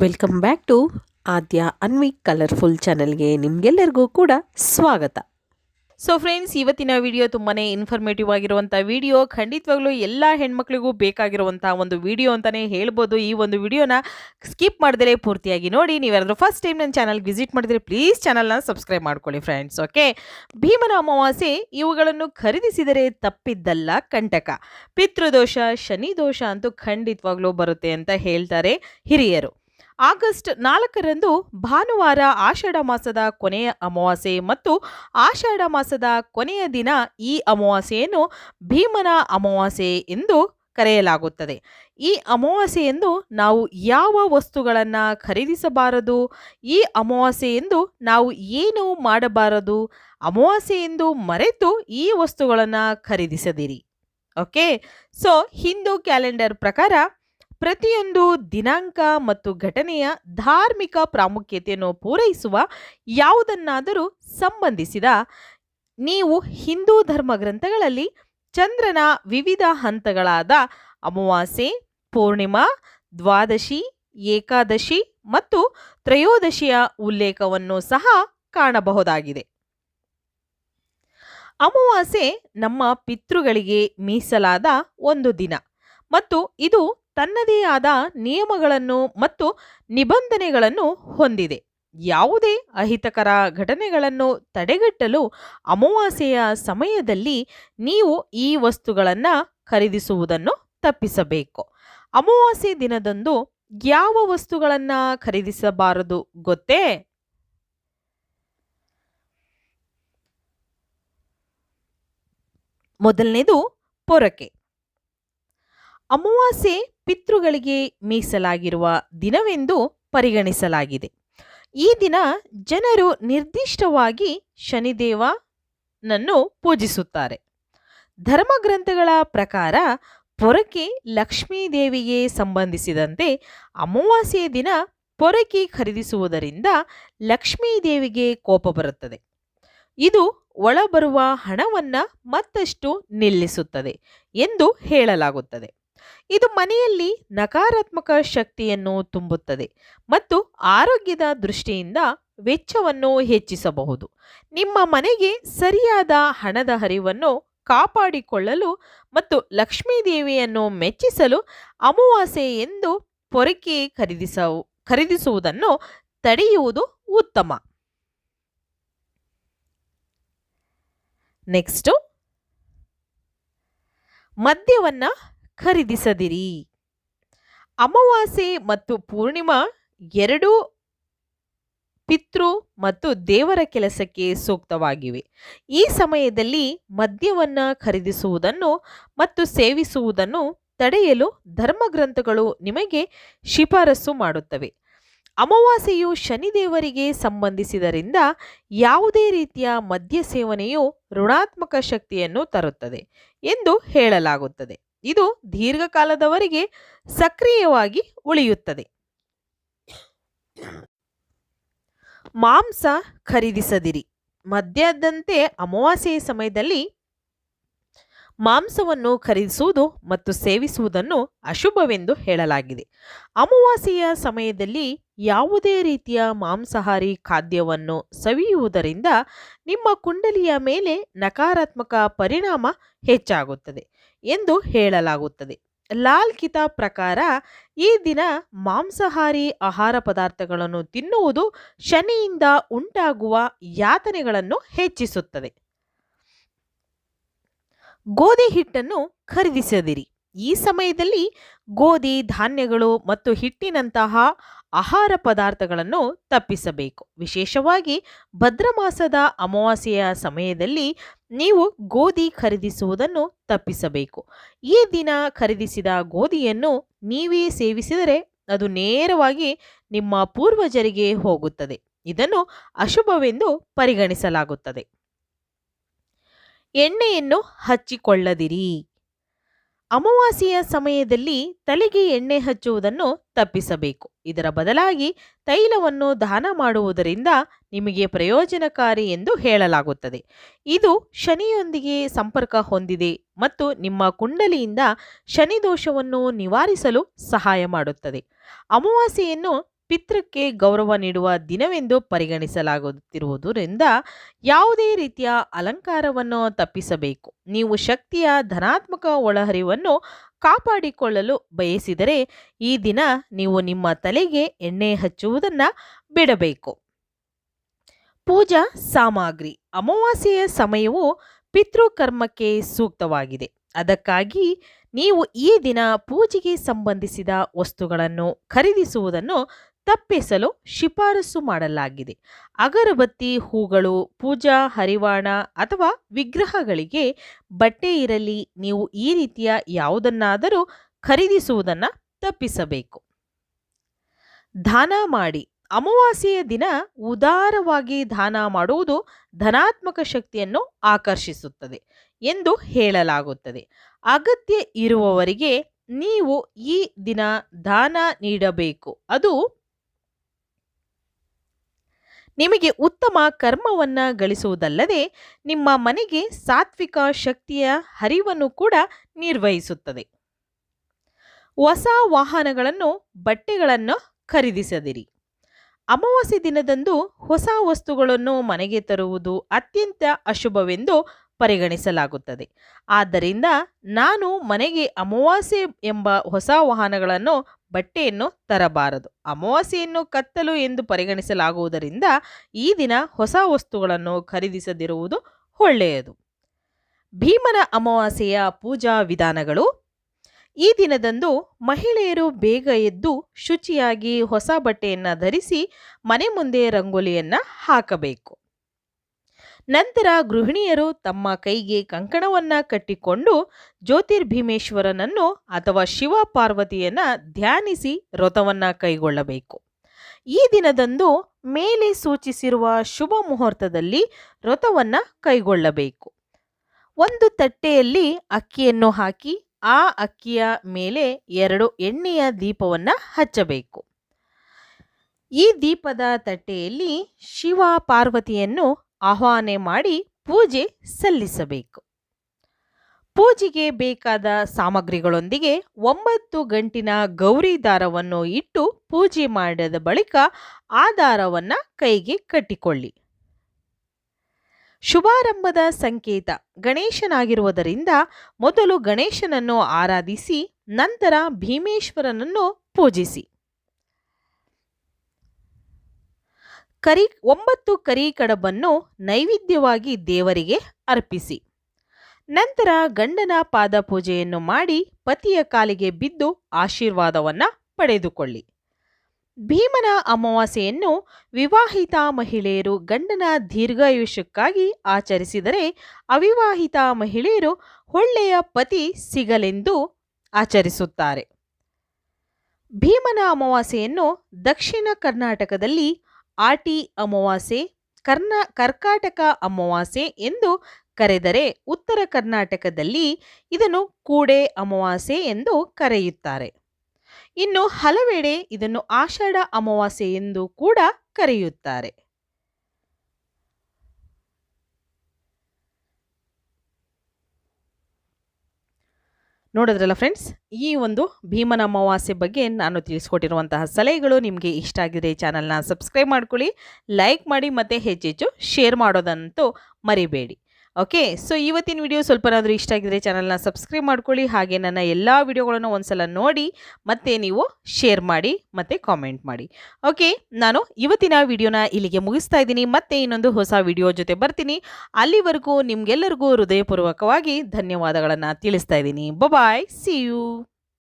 Welcome back to Aadya Anvi colourful ಚಾನಲ್ಗೆ ನಿಮಗೆಲ್ಲರಿಗೂ ಕೂಡ ಸ್ವಾಗತ. ಸೊ ಫ್ರೆಂಡ್ಸ್, ಇವತ್ತಿನ ವಿಡಿಯೋ ತುಂಬಾ ಇನ್ಫಾರ್ಮೇಟಿವ್ ಆಗಿರುವಂಥ ವಿಡಿಯೋ. ಖಂಡಿತವಾಗ್ಲೂ ಎಲ್ಲ ಹೆಣ್ಮಕ್ಳಿಗೂ ಬೇಕಾಗಿರುವಂಥ ಒಂದು ವಿಡಿಯೋ ಅಂತಲೇ ಹೇಳ್ಬೋದು. ಈ ಒಂದು ವಿಡಿಯೋನ ಸ್ಕಿಪ್ ಮಾಡಿದ್ರೆ ಪೂರ್ತಿಯಾಗಿ ನೋಡಿ. ನೀವ್ಯಾರಾದ್ರೂ ಫಸ್ಟ್ ಟೈಮ್ ನನ್ನ ಚಾನಲ್ಗೆ ವಿಸಿಟ್ ಮಾಡಿದ್ರೆ ಪ್ಲೀಸ್ ಚಾನಲ್ನ ಸಬ್ಸ್ಕ್ರೈಬ್ ಮಾಡ್ಕೊಳ್ಳಿ ಫ್ರೆಂಡ್ಸ್. ಓಕೆ, ಭೀಮನ ಅಮಾವಾಸ್ಯೆ ಇವುಗಳನ್ನು ಖರೀದಿಸಿದರೆ ತಪ್ಪಿದ್ದಲ್ಲ ಕಂಟಕ. ಪಿತೃದೋಷ, ಶನಿ ದೋಷ ಅಂತೂ ಖಂಡಿತವಾಗ್ಲೂ ಬರುತ್ತೆ ಅಂತ ಹೇಳ್ತಾರೆ ಹಿರಿಯರು. ಆಗಸ್ಟ್ 4ರಂದು ಭಾನುವಾರ ಆಷಾಢ ಮಾಸದ ಕೊನೆಯ ಅಮಾವಾಸ್ಯೆ ಮತ್ತು ಆಷಾಢ ಮಾಸದ ಕೊನೆಯ ದಿನ ಈ ಅಮಾವಾಸ್ಯೆಯನ್ನು ಭೀಮನ ಅಮಾವಾಸ್ಯೆ ಎಂದು ಕರೆಯಲಾಗುತ್ತದೆ. ಈ ಅಮಾವಾಸ್ಯೆಯಂದು ನಾವು ಯಾವ ವಸ್ತುಗಳನ್ನು ಖರೀದಿಸಬಾರದು, ಈ ಅಮಾವಾಸ್ಯೆಯಂದು ನಾವು ಏನು ಮಾಡಬಾರದು, ಅಮಾವಾಸ್ಯೆಯೆಂದು ಮರೆತು ಈ ವಸ್ತುಗಳನ್ನು ಖರೀದಿಸದಿರಿ. ಓಕೆ, ಸೊ ಹಿಂದೂ ಕ್ಯಾಲೆಂಡರ್ ಪ್ರಕಾರ ಪ್ರತಿಯೊಂದು ದಿನಾಂಕ ಮತ್ತು ಘಟನೆಯ ಧಾರ್ಮಿಕ ಪ್ರಾಮುಖ್ಯತೆಯನ್ನು ಪೂರೈಸುವ ಯಾವುದನ್ನಾದರೂ ಸಂಬಂಧಿಸಿದ ನೀವು ಹಿಂದೂ ಧರ್ಮ ಗ್ರಂಥಗಳಲ್ಲಿ ಚಂದ್ರನ ವಿವಿಧ ಹಂತಗಳಾದ ಅಮಾವಾಸ್ಯೆ, ಪೂರ್ಣಿಮಾ, ದ್ವಾದಶಿ, ಏಕಾದಶಿ ಮತ್ತು ತ್ರಯೋದಶಿಯ ಉಲ್ಲೇಖವನ್ನು ಸಹ ಕಾಣಬಹುದಾಗಿದೆ. ಅಮಾವಾಸ್ಯೆ ನಮ್ಮ ಪಿತೃಗಳಿಗೆ ಮೀಸಲಾದ ಒಂದು ದಿನ ಮತ್ತು ಇದು ತನ್ನದೇ ಆದ ನಿಯಮಗಳನ್ನು ಮತ್ತು ನಿಬಂಧನೆಗಳನ್ನು ಹೊಂದಿದೆ. ಯಾವುದೇ ಅಹಿತಕರ ಘಟನೆಗಳನ್ನು ತಡೆಗಟ್ಟಲು ಅಮಾವಾಸ್ಯೆಯ ಸಮಯದಲ್ಲಿ ನೀವು ಈ ವಸ್ತುಗಳನ್ನು ಖರೀದಿಸುವುದನ್ನು ತಪ್ಪಿಸಬೇಕು. ಅಮಾವಾಸ್ಯೆ ದಿನದಂದು ಯಾವ ವಸ್ತುಗಳನ್ನು ಖರೀದಿಸಬಾರದು ಗೊತ್ತೇ? ಮೊದಲನೇದು ಪೊರಕೆ. ಅಮಾವಾಸ್ಯೆ ಪಿತೃಗಳಿಗೆ ಮೀಸಲಾಗಿರುವ ದಿನವೆಂದು ಪರಿಗಣಿಸಲಾಗಿದೆ. ಈ ದಿನ ಜನರು ನಿರ್ದಿಷ್ಟವಾಗಿ ಶನಿದೇವನನ್ನು ಪೂಜಿಸುತ್ತಾರೆ. ಧರ್ಮಗ್ರಂಥಗಳ ಪ್ರಕಾರ ಪೊರಕೆ ಲಕ್ಷ್ಮೀದೇವಿಗೆ ಸಂಬಂಧಿಸಿದಂತೆ ಅಮಾವಾಸ್ಯೆಯ ದಿನ ಪೊರಕೆ ಖರೀದಿಸುವುದರಿಂದ ಲಕ್ಷ್ಮೀದೇವಿಗೆ ಕೋಪ ಬರುತ್ತದೆ. ಇದು ಒಳಬರುವ ಹಣವನ್ನು ಮತ್ತಷ್ಟು ನಿಲ್ಲಿಸುತ್ತದೆ ಎಂದು ಹೇಳಲಾಗುತ್ತದೆ. ಇದು ಮನೆಯಲ್ಲಿ ನಕಾರಾತ್ಮಕ ಶಕ್ತಿಯನ್ನು ತುಂಬುತ್ತದೆ ಮತ್ತು ಆರೋಗ್ಯದ ದೃಷ್ಟಿಯಿಂದ ವೆಚ್ಚವನ್ನು ಹೆಚ್ಚಿಸಬಹುದು. ನಿಮ್ಮ ಮನೆಗೆ ಸರಿಯಾದ ಹಣದ ಹರಿವನ್ನು ಕಾಪಾಡಿಕೊಳ್ಳಲು ಮತ್ತು ಲಕ್ಷ್ಮೀದೇವಿಯನ್ನು ಮೆಚ್ಚಿಸಲು ಅಮಾವಾಸ್ಯೆ ಎಂದು ಪೊರಕೆ ಖರೀದಿಸುವುದನ್ನು ತಡೆಯುವುದು ಉತ್ತಮ. ನೆಕ್ಸ್ಟ್, ಮದ್ಯವನ್ನು ಖರೀದಿಸದಿರಿ. ಅಮಾವಾಸ್ಯೆ ಮತ್ತು ಪೂರ್ಣಿಮಾ ಎರಡೂ ಪಿತೃ ಮತ್ತು ದೇವರ ಕೆಲಸಕ್ಕೆ ಸೂಕ್ತವಾಗಿವೆ. ಈ ಸಮಯದಲ್ಲಿ ಮದ್ಯವನ್ನು ಖರೀದಿಸುವುದನ್ನು ಮತ್ತು ಸೇವಿಸುವುದನ್ನು ತಡೆಯಲು ಧರ್ಮಗ್ರಂಥಗಳು ನಿಮಗೆ ಶಿಫಾರಸು ಮಾಡುತ್ತವೆ. ಅಮಾವಾಸ್ಯೆಯು ಶನಿದೇವರಿಗೆ ಸಂಬಂಧಿಸಿದರಿಂದ ಯಾವುದೇ ರೀತಿಯ ಮದ್ಯ ಸೇವನೆಯು ಋಣಾತ್ಮಕ ಶಕ್ತಿಯನ್ನು ತರುತ್ತದೆ ಎಂದು ಹೇಳಲಾಗುತ್ತದೆ. ಇದು ದೀರ್ಘಕಾಲದವರೆಗೆ ಸಕ್ರಿಯವಾಗಿ ಉಳಿಯುತ್ತದೆ. ಮಾಂಸ ಖರೀದಿಸದಿರಿ. ಮದ್ಯದಂತೆ ಅಮಾವಾಸ್ಯೆಯ ಸಮಯದಲ್ಲಿ ಮಾಂಸವನ್ನು ಖರೀದಿಸುವುದು ಮತ್ತು ಸೇವಿಸುವುದನ್ನು ಅಶುಭವೆಂದು ಹೇಳಲಾಗಿದೆ. ಅಮಾವಾಸ್ಯೆಯ ಸಮಯದಲ್ಲಿ ಯಾವುದೇ ರೀತಿಯ ಮಾಂಸಾಹಾರಿ ಖಾದ್ಯವನ್ನು ಸವಿಯುವುದರಿಂದ ನಿಮ್ಮ ಕುಂಡಲಿಯ ಮೇಲೆ ನಕಾರಾತ್ಮಕ ಪರಿಣಾಮ ಹೆಚ್ಚಾಗುತ್ತದೆ ಎಂದು ಹೇಳಲಾಗುತ್ತದೆ. ಲಾಲ್ ಕಿತಾಬ್ ಪ್ರಕಾರ ಈ ದಿನ ಮಾಂಸಾಹಾರಿ ಆಹಾರ ಪದಾರ್ಥಗಳನ್ನು ತಿನ್ನುವುದು ಶನಿಯಿಂದ ಉಂಟಾಗುವ ಯಾತನೆಗಳನ್ನು ಹೆಚ್ಚಿಸುತ್ತದೆ. ಗೋಧಿ ಹಿಟ್ಟನ್ನು ಖರೀದಿಸದಿರಿ. ಈ ಸಮಯದಲ್ಲಿ ಗೋಧಿ, ಧಾನ್ಯಗಳು ಮತ್ತು ಹಿಟ್ಟಿನಂತಹ ಆಹಾರ ಪದಾರ್ಥಗಳನ್ನು ತಪ್ಪಿಸಬೇಕು. ವಿಶೇಷವಾಗಿ ಭದ್ರಮಾಸದ ಅಮಾವಾಸ್ಯೆಯ ಸಮಯದಲ್ಲಿ ನೀವು ಗೋಧಿ ಖರೀದಿಸುವುದನ್ನು ತಪ್ಪಿಸಬೇಕು. ಈ ದಿನ ಖರೀದಿಸಿದ ಗೋಧಿಯನ್ನು ನೀವೇ ಸೇವಿಸಿದರೆ ಅದು ನೇರವಾಗಿ ನಿಮ್ಮ ಪೂರ್ವಜರಿಗೆ ಹೋಗುತ್ತದೆ. ಇದನ್ನು ಅಶುಭವೆಂದು ಪರಿಗಣಿಸಲಾಗುತ್ತದೆ. ಎಣ್ಣೆಯನ್ನು ಹಚ್ಚಿಕೊಳ್ಳದಿರಿ. ಅಮಾವಾಸ್ಯೆಯ ಸಮಯದಲ್ಲಿ ತಲೆಗೆ ಎಣ್ಣೆ ಹಚ್ಚುವುದನ್ನು ತಪ್ಪಿಸಬೇಕು. ಇದರ ಬದಲಾಗಿ ತೈಲವನ್ನು ದಾನ ಮಾಡುವುದರಿಂದ ನಿಮಗೆ ಪ್ರಯೋಜನಕಾರಿ ಎಂದು ಹೇಳಲಾಗುತ್ತದೆ. ಇದು ಶನಿಯೊಂದಿಗೆ ಸಂಪರ್ಕ ಹೊಂದಿದೆ ಮತ್ತು ನಿಮ್ಮ ಕುಂಡಲಿಯಿಂದ ಶನಿ ದೋಷವನ್ನು ನಿವಾರಿಸಲು ಸಹಾಯ ಮಾಡುತ್ತದೆ. ಅಮಾವಾಸ್ಯೆಯನ್ನು ಪಿತೃಕ್ಕೆ ಗೌರವ ನೀಡುವ ದಿನವೆಂದು ಪರಿಗಣಿಸಲಾಗುತ್ತಿರುವುದರಿಂದ ಯಾವುದೇ ರೀತಿಯ ಅಲಂಕಾರವನ್ನು ತಪ್ಪಿಸಬೇಕು. ನೀವು ಶಕ್ತಿಯ ಧನಾತ್ಮಕ ಒಳಹರಿವನ್ನು ಕಾಪಾಡಿಕೊಳ್ಳಲು ಬಯಸಿದರೆ ಈ ದಿನ ನೀವು ನಿಮ್ಮ ತಲೆಗೆ ಎಣ್ಣೆ ಹಚ್ಚುವುದನ್ನು ಬಿಡಬೇಕು. ಪೂಜಾ ಸಾಮಗ್ರಿ. ಅಮಾವಾಸ್ಯೆಯ ಸಮಯವು ಪಿತೃಕರ್ಮಕ್ಕೆ ಸೂಕ್ತವಾಗಿದೆ. ಅದಕ್ಕಾಗಿ ನೀವು ಈ ದಿನ ಪೂಜೆಗೆ ಸಂಬಂಧಿಸಿದ ವಸ್ತುಗಳನ್ನು ಖರೀದಿಸುವುದನ್ನು ತಪ್ಪಿಸಲು ಶಿಫಾರಸು ಮಾಡಲಾಗಿದೆ. ಅಗರಬತ್ತಿ, ಹೂಗಳು, ಪೂಜಾ ಹರಿವಾಣ ಅಥವಾ ವಿಗ್ರಹಗಳಿಗೆ ಬಟ್ಟೆ ಇರಲಿ, ನೀವು ಈ ರೀತಿಯ ಯಾವುದನ್ನಾದರೂ ಖರೀದಿಸುವುದನ್ನು ತಪ್ಪಿಸಬೇಕು. ದಾನ ಮಾಡಿ. ಅಮಾವಾಸ್ಯೆಯ ದಿನ ಉದಾರವಾಗಿ ದಾನ ಮಾಡುವುದು ಧನಾತ್ಮಕ ಶಕ್ತಿಯನ್ನು ಆಕರ್ಷಿಸುತ್ತದೆ ಎಂದು ಹೇಳಲಾಗುತ್ತದೆ. ಅಗತ್ಯ ಇರುವವರಿಗೆ ನೀವು ಈ ದಿನ ದಾನ ನೀಡಬೇಕು. ಅದು ನಿಮಗೆ ಉತ್ತಮ ಕರ್ಮವನ್ನು ಗಳಿಸುವುದಲ್ಲದೆ ನಿಮ್ಮ ಮನೆಗೆ ಸಾತ್ವಿಕ ಶಕ್ತಿಯ ಹರಿವನ್ನು ಕೂಡ ನಿರ್ವಹಿಸುತ್ತದೆ. ಹೊಸ ವಾಹನಗಳನ್ನು, ಬಟ್ಟೆಗಳನ್ನು ಖರೀದಿಸದಿರಿ. ಅಮಾವಾಸ್ಯೆ ದಿನದಂದು ಹೊಸ ವಸ್ತುಗಳನ್ನು ಮನೆಗೆ ತರುವುದು ಅತ್ಯಂತ ಅಶುಭವೆಂದು ಪರಿಗಣಿಸಲಾಗುತ್ತದೆ. ಆದ್ದರಿಂದ ನಾನು ಮನೆಗೆ ಅಮಾವಾಸ್ಯೆ ಎಂಬ ಹೊಸ ವಾಹನಗಳನ್ನು, ಬಟ್ಟೆಯನ್ನು ತರಬಾರದು. ಅಮಾವಾಸ್ಯೆಯನ್ನು ಕತ್ತಲು ಎಂದು ಪರಿಗಣಿಸಲಾಗುವುದರಿಂದ ಈ ದಿನ ಹೊಸ ವಸ್ತುಗಳನ್ನು ಖರೀದಿಸದಿರುವುದು ಒಳ್ಳೆಯದು. ಭೀಮನ ಅಮಾವಾಸ್ಯೆಯ ಪೂಜಾ ವಿಧಾನಗಳು. ಈ ದಿನದಂದು ಮಹಿಳೆಯರು ಬೇಗ ಎದ್ದು ಶುಚಿಯಾಗಿ ಹೊಸ ಬಟ್ಟೆಯನ್ನು ಧರಿಸಿ ಮನೆ ಮುಂದೆ ರಂಗೋಲಿಯನ್ನು ಹಾಕಬೇಕು. ನಂತರ ಗೃಹಿಣಿಯರು ತಮ್ಮ ಕೈಗೆ ಕಂಕಣವನ್ನು ಕಟ್ಟಿಕೊಂಡು ಜ್ಯೋತಿರ್ಭೀಮೇಶ್ವರನನ್ನು ಅಥವಾ ಶಿವ ಪಾರ್ವತಿಯನ್ನು ಧ್ಯಾನಿಸಿ ವ್ರತವನ್ನು ಕೈಗೊಳ್ಳಬೇಕು. ಈ ದಿನದಂದು ಮೇಲೆ ಸೂಚಿಸಿರುವ ಶುಭ ಮುಹೂರ್ತದಲ್ಲಿ ವ್ರತವನ್ನು ಕೈಗೊಳ್ಳಬೇಕು. ಒಂದು ತಟ್ಟೆಯಲ್ಲಿ ಅಕ್ಕಿಯನ್ನು ಹಾಕಿ ಆ ಅಕ್ಕಿಯ ಮೇಲೆ 2 ಎಣ್ಣೆಯ ದೀಪವನ್ನು ಹಚ್ಚಬೇಕು. ಈ ದೀಪದ ತಟ್ಟೆಯಲ್ಲಿ ಶಿವ ಪಾರ್ವತಿಯನ್ನು ಆಹ್ವಾನ ಮಾಡಿ ಪೂಜೆ ಸಲ್ಲಿಸಬೇಕು. ಪೂಜೆಗೆ ಬೇಕಾದ ಸಾಮಗ್ರಿಗಳೊಂದಿಗೆ 9 ಗಂಟಿನ ಗೌರಿ ದಾರವನ್ನು ಇಟ್ಟು ಪೂಜೆ ಮಾಡಿದ ಬಳಿಕ ಆ ದಾರವನ್ನು ಕೈಗೆ ಕಟ್ಟಿಕೊಳ್ಳಿ. ಶುಭಾರಂಭದ ಸಂಕೇತ ಗಣೇಶನಾಗಿರುವುದರಿಂದ ಮೊದಲು ಗಣೇಶನನ್ನು ಆರಾಧಿಸಿ ನಂತರ ಭೀಮೇಶ್ವರನನ್ನು ಪೂಜಿಸಿ. 9 ಕರಿ ಕಡಬನ್ನು ನೈವೇದ್ಯವಾಗಿ ದೇವರಿಗೆ ಅರ್ಪಿಸಿ. ನಂತರ ಗಂಡನ ಪಾದ ಪೂಜೆಯನ್ನು ಮಾಡಿ ಪತಿಯ ಕಾಲಿಗೆ ಬಿದ್ದು ಆಶೀರ್ವಾದವನ್ನು ಪಡೆದುಕೊಳ್ಳಿ. ಭೀಮನ ಅಮಾವಾಸ್ಯೆಯನ್ನು ವಿವಾಹಿತ ಮಹಿಳೆಯರು ಗಂಡನ ದೀರ್ಘಾಯುಷ್ಯಕ್ಕಾಗಿ ಆಚರಿಸಿದರೆ, ಅವಿವಾಹಿತ ಮಹಿಳೆಯರು ಒಳ್ಳೆಯ ಪತಿ ಸಿಗಲೆಂದು ಆಚರಿಸುತ್ತಾರೆ. ಭೀಮನ ಅಮಾವಾಸ್ಯೆಯನ್ನು ದಕ್ಷಿಣ ಕರ್ನಾಟಕದಲ್ಲಿ ಆಟಿ ಅಮಾವಾಸ್ಯೆ, ಕರ್ಕಾಟಕ ಅಮಾವಾಸ್ಯೆ ಎಂದು ಕರೆದರೆ, ಉತ್ತರ ಕರ್ನಾಟಕದಲ್ಲಿ ಇದನ್ನು ಕೂಡೆ ಅಮಾವಾಸ್ಯೆ ಎಂದು ಕರೆಯುತ್ತಾರೆ. ಇನ್ನು ಹಲವೆಡೆ ಇದನ್ನು ಆಷಾಢ ಅಮಾವಾಸ್ಯೆ ಎಂದು ಕೂಡ ಕರೆಯುತ್ತಾರೆ. ನೋಡಿದ್ರಲ್ಲ ಫ್ರೆಂಡ್ಸ್, ಈ ಒಂದು ಭೀಮನ ಅಮಾವಾಸ್ಯೆ ಬಗ್ಗೆ ನಾನು ತಿಳಿಸ್ಕೊಟ್ಟಿರುವಂತಹ ಸಲಹೆಗಳು ನಿಮಗೆ ಇಷ್ಟ ಆಗಿದ್ರೆ ಚಾನಲ್ನ ಸಬ್ಸ್ಕ್ರೈಬ್ ಮಾಡ್ಕೊಳ್ಳಿ, ಲೈಕ್ ಮಾಡಿ ಮತ್ತು ಹೆಚ್ಚೆಚ್ಚು ಶೇರ್ ಮಾಡೋದಂತೂ ಮರಿಬೇಡಿ. ಓಕೆ, ಸೊ ಇವತ್ತಿನ ವಿಡಿಯೋ ಸ್ವಲ್ಪನಾದರೂ ಇಷ್ಟ ಆಗಿದ್ರೆ ಚಾನಲ್ನ ಸಬ್ಸ್ಕ್ರೈಬ್ ಮಾಡ್ಕೊಳ್ಳಿ. ಹಾಗೆ ನನ್ನ ಎಲ್ಲ ವಿಡಿಯೋಗಳನ್ನು ಒಂದ್ಸಲ ನೋಡಿ ಮತ್ತೆ ನೀವು ಶೇರ್ ಮಾಡಿ ಮತ್ತು ಕಾಮೆಂಟ್ ಮಾಡಿ. ಓಕೆ, ನಾನು ಇವತ್ತಿನ ವಿಡಿಯೋನ ಇಲ್ಲಿಗೆ ಮುಗಿಸ್ತಾ ಇದ್ದೀನಿ. ಮತ್ತೆ ಇನ್ನೊಂದು ಹೊಸ ವಿಡಿಯೋ ಜೊತೆ ಬರ್ತೀನಿ. ಅಲ್ಲಿವರೆಗೂ ನಿಮಗೆಲ್ಲರಿಗೂ ಹೃದಯಪೂರ್ವಕವಾಗಿ ಧನ್ಯವಾದಗಳನ್ನು ತಿಳಿಸ್ತಾ ಇದ್ದೀನಿ. ಬಾಯ್, ಸಿ ಯು.